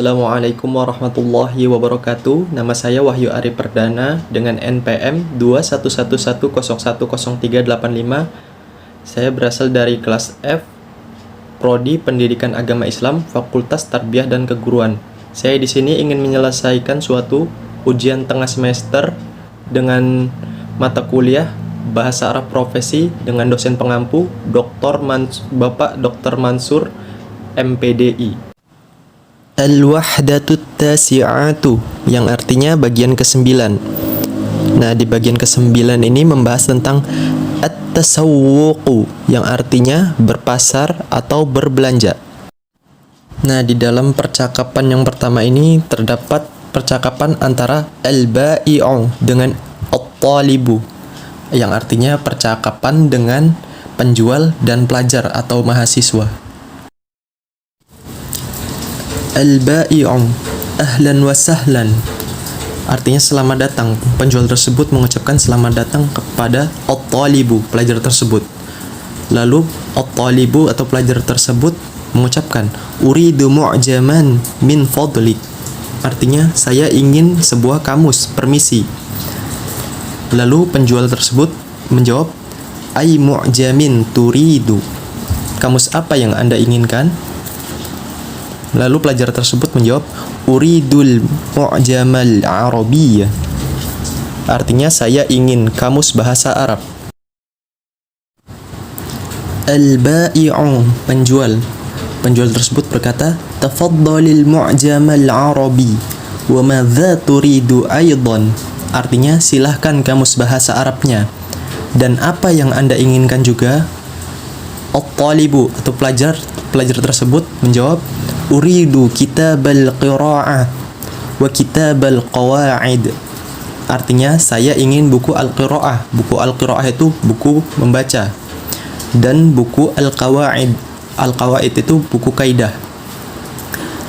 Assalamualaikum warahmatullahi wabarakatuh. Nama saya Wahyu Ari Perdana dengan NPM 21110010385. Saya berasal dari kelas F, Prodi Pendidikan Agama Islam, Fakultas Tarbiyah dan Keguruan. Saya di sini ingin menyelesaikan suatu ujian tengah semester dengan mata kuliah Bahasa Arab Profesi dengan dosen pengampu Bapak Dr. Mansur MPDI. Al-Wahdatut Tasi'atu, yang artinya bagian ke-9. Nah, di bagian ke-9 ini membahas tentang At-Tasawwuqu, yang artinya berpasar atau berbelanja. Nah, di dalam percakapan yang pertama ini terdapat percakapan antara Al-Ba'i'u dengan At-Talibu, yang artinya percakapan dengan penjual dan pelajar atau mahasiswa. Al-Ba'i'u, ahlan wa sahlan, artinya selamat datang. Penjual tersebut mengucapkan selamat datang kepada At-Talibu, pelajar tersebut. Lalu At-Talibu atau pelajar tersebut mengucapkan uridu mu'jaman min fadlik, artinya saya ingin sebuah kamus, permisi. Lalu penjual tersebut menjawab ay mu'jamin turidu, kamus apa yang Anda inginkan? Lalu pelajar tersebut menjawab uridul mu'jamal arabiyyah, artinya saya ingin kamus bahasa Arab. Al-Ba'i'u, penjual tersebut berkata tafaddalil mu'jamal arabi wa madza turidu aidan, artinya silahkan kamus bahasa Arabnya dan apa yang Anda inginkan juga. At-Talibu atau pelajar tersebut menjawab uridu kitabal qira'ah wa kitabal qawaid, artinya saya ingin buku al-qira'ah. Buku al-qira'ah itu buku membaca, dan buku al-qawaid itu buku kaidah.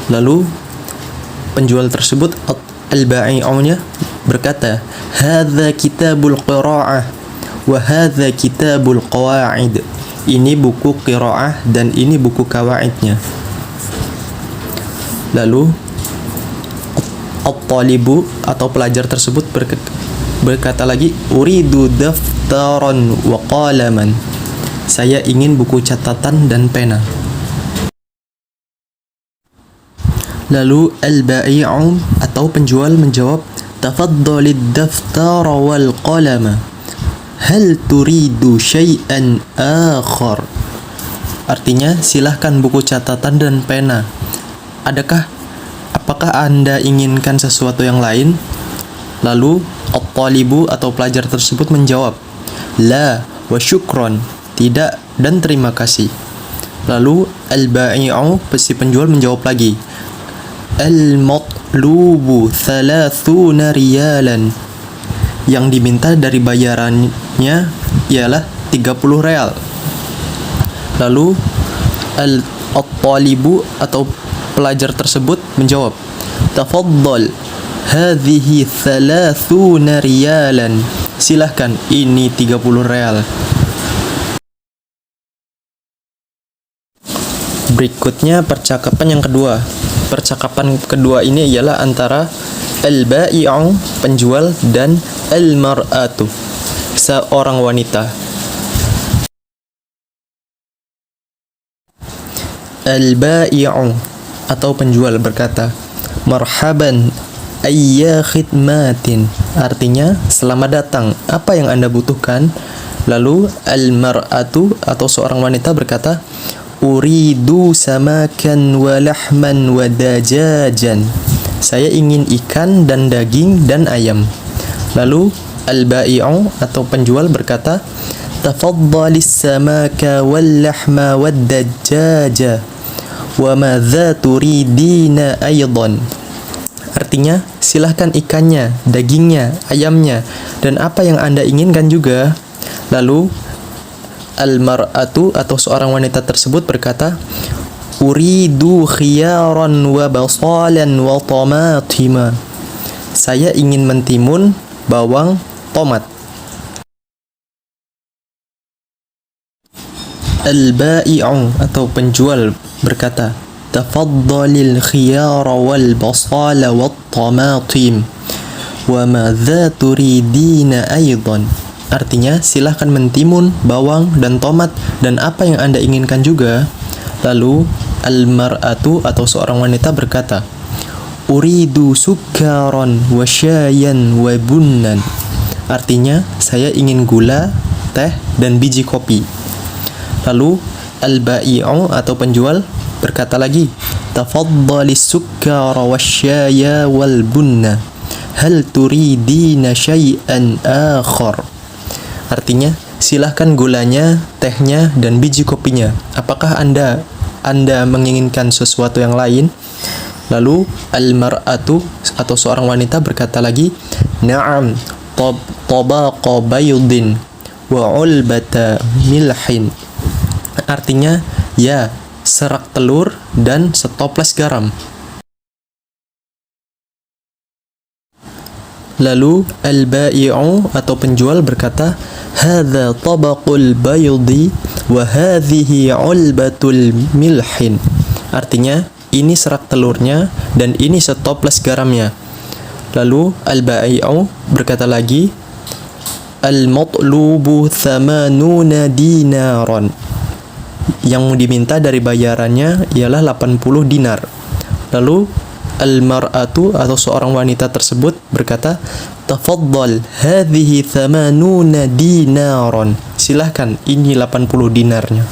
Lalu penjual tersebut al-ba'i'unya berkata hadza kitabul qira'ah wa hadza kitabul qawaid, ini buku qira'ah dan ini buku kawaidnya. Lalu At-Talibu atau pelajar tersebut berkata lagi uridu daftaran wa qalaman, saya ingin buku catatan dan pena. Lalu Al-Ba'i'u atau penjual menjawab tafaddalid daftara wal qalama hal turidu syai'an akhar, artinya silahkan buku catatan dan pena. Apakah Anda inginkan sesuatu yang lain? Lalu At-Talibu atau pelajar tersebut menjawab la wa syukron, tidak dan terima kasih. Lalu Al-Ba'i'u, si penjual, menjawab lagi al-matlubu 30 riyalan, yang diminta dari bayarannya ialah 30 real. Lalu At-Talibu atau pelajar tersebut menjawab tafaddal hadhihi 30 riyalan, silahkan ini 30 real. Berikutnya percakapan yang kedua. Percakapan kedua ini ialah antara Al-Ba'i'u, penjual, dan Al-Mar'atu, seorang wanita. Al-Ba'i'u atau penjual berkata marhaban ayya khidmatin, artinya selamat datang, apa yang Anda butuhkan? Lalu Al-Mar'atu atau seorang wanita berkata uridu samakan wa lahman wa dajajan, saya ingin ikan dan daging dan ayam. Lalu Al-Ba'i'u atau penjual berkata tafaddalis samaka wal lahma wad dajaja wa madza turidina aidan, artinya silahkan ikannya, dagingnya, ayamnya, dan apa yang Anda inginkan juga. Lalu Al-Mar'atu atau seorang wanita tersebut berkata uridu khiyaran wa basalan wa tamatima, saya ingin mentimun, bawang, tomat. Al-Ba'i'u atau penjual berkata tafaddalil khiyara wal basala wat tamatim wa madza turidina aidan. Artinya, silahkan mentimun, bawang, dan tomat, dan apa yang Anda inginkan juga. Lalu, al-mar'atu atau seorang wanita berkata, uridu sukaron wa syayan wa bunnan. Artinya, saya ingin gula, teh, dan biji kopi. Lalu, al-ba'i'u atau penjual berkata lagi, tafaddalis sukara wa syaya wal bunna. Hal turidina syai'an akhar. Artinya, silahkan gulanya, tehnya, dan biji kopinya. Apakah Anda menginginkan sesuatu yang lain? Lalu, al-mar'atu atau seorang wanita berkata lagi, na'am, tabaqa baydin wa ulbata milhin. Artinya, ya, serak telur dan setoples garam. Lalu al-ba'i'u atau penjual berkata, hadza tabaqul baydi wa hadhihi ulbatul milhin. Artinya, ini serak telurnya dan ini setoples garamnya. Lalu al-ba'i'u berkata lagi, al-matlubu thamanuna dinaran. Yang diminta dari bayarannya ialah 80 dinar. Lalu al-mar'atu atau seorang wanita tersebut berkata, tafaddal hadhihi thamanuna dinaran. Silahkan, ini 80 dinarnya.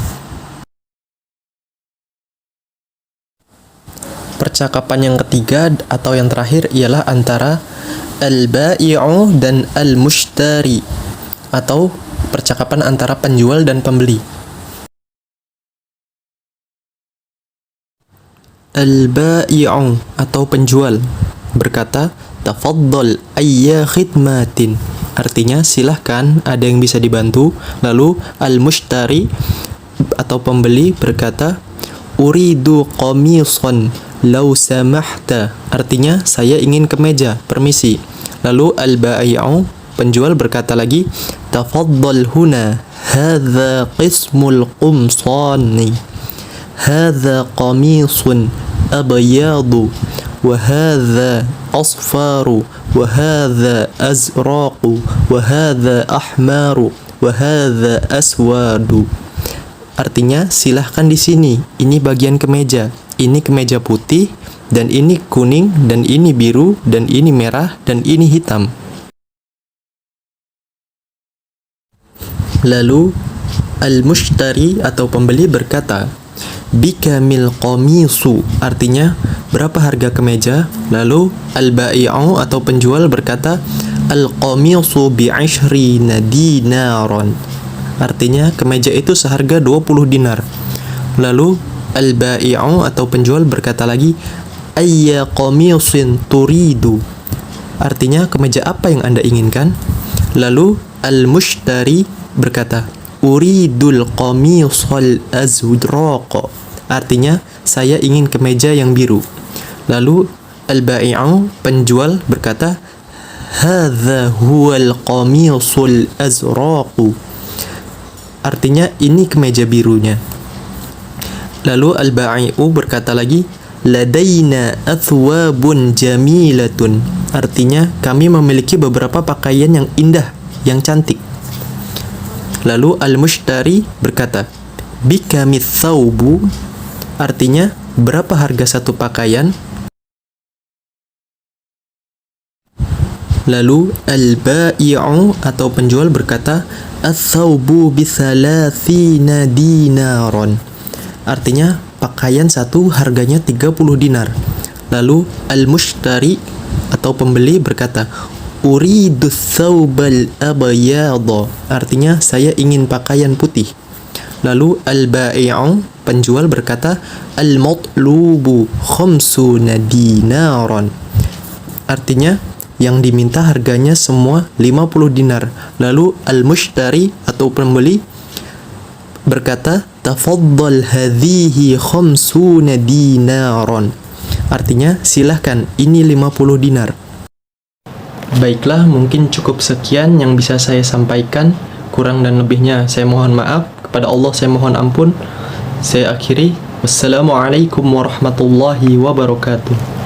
Percakapan yang ketiga atau yang terakhir ialah antara al-ba'i'u dan al-mushtari, atau percakapan antara penjual dan pembeli. Al-ba'i'u atau penjual berkata, tafaddal ayya khidmatin. Artinya, silahkan, ada yang bisa dibantu. Lalu al-mushtari atau pembeli berkata, uridu qamisan law samahta. Artinya, saya ingin kemeja, permisi. Lalu al-ba'i'u penjual berkata lagi, tafaddal huna hadza qismul qumsani. Hadza qamisun abyadu wa hadza asfaru wa hadza azraqu wa hadza ahmaru wa hadza aswadu. Artinya, silahkan di sini. Ini bagian kemeja. Ini kemeja putih, dan ini kuning, dan ini biru, dan ini merah, dan ini hitam. Lalu al-mushtari atau pembeli berkata, bikamil qamisu. Artinya, berapa harga kemeja? Lalu al-ba'i'u atau penjual berkata, al-qamisu bi'ashrina dinaran. Artinya, kemeja itu seharga 20 dinar. Lalu al-ba'i'u atau penjual berkata lagi, ayya qamisin turidu. Artinya, kemeja apa yang Anda inginkan? Lalu al-mushtari berkata, uridul qamisal azdraq. Artinya, saya ingin kemeja yang biru. Lalu al-ba'i'u penjual berkata, hadza huwal qamisul azraq. Artinya, ini kemeja birunya. Lalu al-ba'i'u berkata lagi, ladaina athwabun jamilatun. Artinya, kami memiliki beberapa pakaian yang indah, yang cantik. Lalu al-mushtari berkata, bikamit thawbu. Artinya, berapa harga satu pakaian? Lalu al-ba'i'u atau penjual berkata, ath-thawbu bisalathina dinaron. Artinya, pakaian satu harganya 30 dinar. Lalu al-mushtari atau pembeli berkata, uridu thawbal abyada. Artinya, saya ingin pakaian putih. Lalu al-ba'i'u penjual berkata, al-matlubu khamsuna dinaran. Artinya, yang diminta harganya semua 50 dinar. Lalu al-mushtari atau pembeli berkata, tafaddal hadhihi khamsuna dinaran. Artinya, silahkan, ini 50 dinar. Baiklah, mungkin cukup sekian yang bisa saya sampaikan. Kurang dan lebihnya saya mohon maaf. Kepada Allah saya mohon ampun. Saya akhiri. Wassalamualaikum warahmatullahi wabarakatuh.